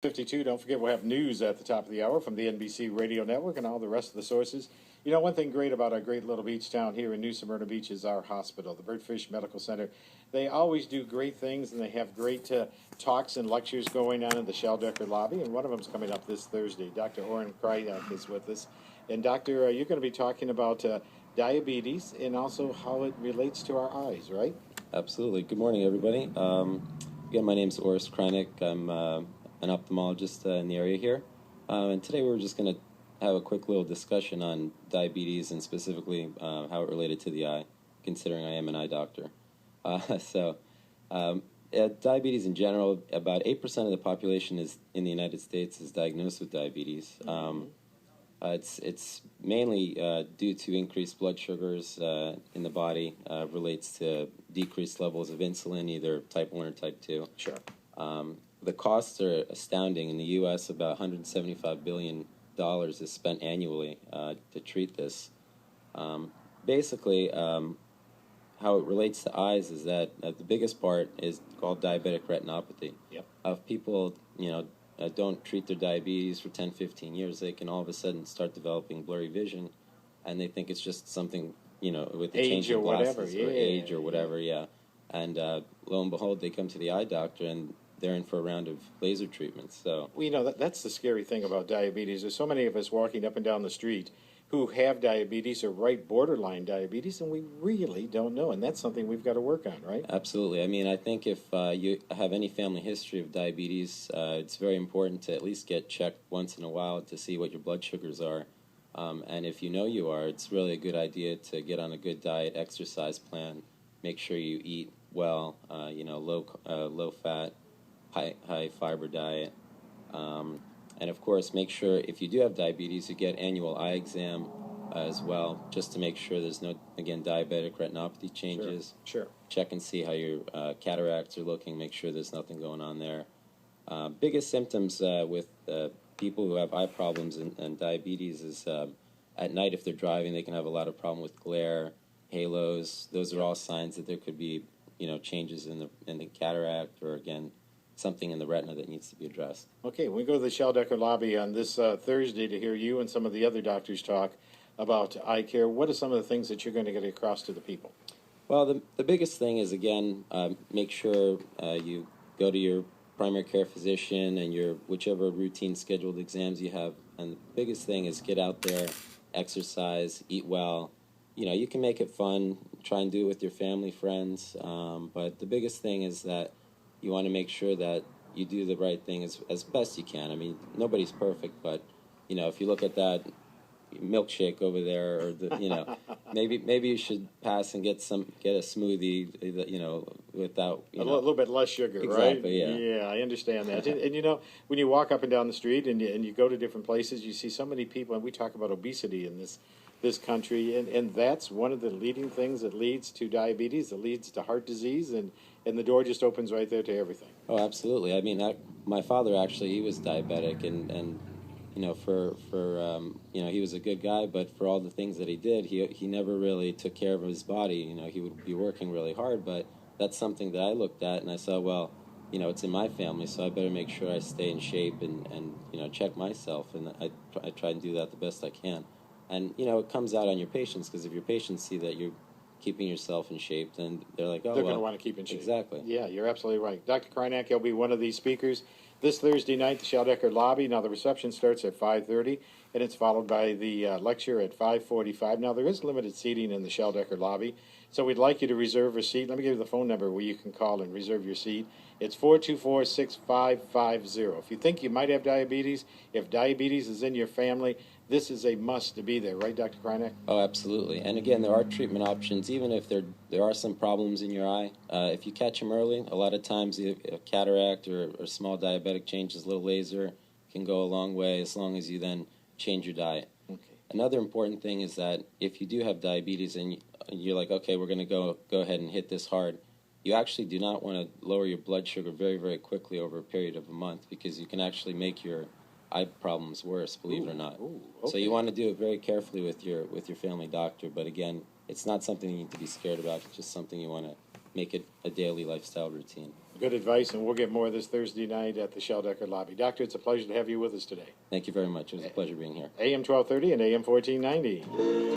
52. Don't forget, we'll have news at the top of the hour from the NBC Radio Network and all the rest of the sources. You know, one thing great about our great little beach town here in New Smyrna Beach is our hospital, the Birdfish Medical Center. They always do great things, and they have great talks and lectures going on in the Sheldecker lobby, and one of them is coming up this Thursday. Dr. Oren Krajnyk is with us. And, Doctor, you're going to be talking about diabetes and also how it relates to our eyes, right? Absolutely. Good morning, everybody. Again, my name is Oren Krajnyk. I'm an ophthalmologist in the area here. And today we're just going to have a quick little discussion on diabetes and specifically how it related to the eye, considering I am an eye doctor. Diabetes in general, about 8% of the population in the United States is diagnosed with diabetes. It's mainly due to increased blood sugars in the body, relates to decreased levels of insulin, either type 1 or type 2. Sure. The costs are astounding. In the U.S., about $175 billion is spent annually to treat this. Basically, how it relates to eyes is that the biggest part is called diabetic retinopathy. Yep. If people, don't treat their diabetes for 10, 15 years, they can all of a sudden start developing blurry vision, and they think it's just something, with the change of glasses or age or whatever, yeah. And lo and behold, they come to the eye doctor, and they're in for a round of laser treatments. So, well, that's the scary thing about diabetes. There's so many of us walking up and down the street who have diabetes or right borderline diabetes, and we really don't know, and that's something we've got to work on, right? Absolutely. I mean, I think if you have any family history of diabetes, it's very important to at least get checked once in a while to see what your blood sugars are. And if you know you are, it's really a good idea to get on a good diet, exercise plan, make sure you eat well, low fat, high fiber diet. And of course, make sure if you do have diabetes, you get annual eye exam as well, just to make sure there's no, again, diabetic retinopathy changes. Sure. Check and see how your cataracts are looking, make sure there's nothing going on there. Biggest symptoms with people who have eye problems and diabetes is at night if they're driving, they can have a lot of problem with glare, halos. Those are all signs that there could be, changes in the cataract or, again, something in the retina that needs to be addressed. Okay, we go to the Sheldecker lobby on this Thursday to hear you and some of the other doctors talk about eye care. What are some of the things that you're going to get across to the people? Well, the biggest thing is, again, make sure you go to your primary care physician and your whichever routine scheduled exams you have. And the biggest thing is get out there, exercise, eat well. You can make it fun, try and do it with your family, friends. But the biggest thing is that you want to make sure that you do the right thing as best you can. I mean, nobody's perfect, but, if you look at that milkshake over there, or maybe you should pass and get a smoothie, without, a little bit less sugar, exactly, right? Yeah. Yeah, I understand that. and when you walk up and down the street and you go to different places, you see so many people, and we talk about obesity in this country, and that's one of the leading things that leads to diabetes, that leads to heart disease, and the door just opens right there to everything. Oh, absolutely. I mean, my father actually, he was diabetic, and he was a good guy, but for all the things that he did, he never really took care of his body. He would be working really hard, but that's something that I looked at and I saw, well, it's in my family, so I better make sure I stay in shape and check myself, and I try and do that the best I can. And, it comes out on your patients, because if your patients see that you're keeping yourself in shape, then they're like, oh, they're going to want to keep in shape. Exactly. Yeah, you're absolutely right. Dr. Krajnyk, he'll be one of these speakers this Thursday night, the Sheldecker lobby. Now, the reception starts at 5:30, and it's followed by the lecture at 5:45. Now, there is limited seating in the Sheldecker lobby, so we'd like you to reserve a seat. Let me give you the phone number where you can call and reserve your seat. It's 424-6550. If you think you might have diabetes, if diabetes is in your family, this is a must to be there, right, Dr. Krajnyk? Oh, absolutely. And again, there are treatment options, even if there are some problems in your eye. If you catch them early, a lot of times a cataract or small diabetic changes, little laser can go a long way, as long as you then change your diet. Okay. Another important thing is that if you do have diabetes and you're like, okay, we're going to go ahead and hit this hard, you actually do not want to lower your blood sugar very, very quickly over a period of a month, because you can actually make your eye problems worse, believe it or not. Okay. So you want to do it very carefully with your family doctor. But again, it's not something you need to be scared about. It's just something you want to make it a daily lifestyle routine. Good advice, and we'll get more of this Thursday night at the Shell Decker lobby. Doctor, it's a pleasure to have you with us today. Thank you very much. It was a pleasure being here. AM 1230 and AM 1490.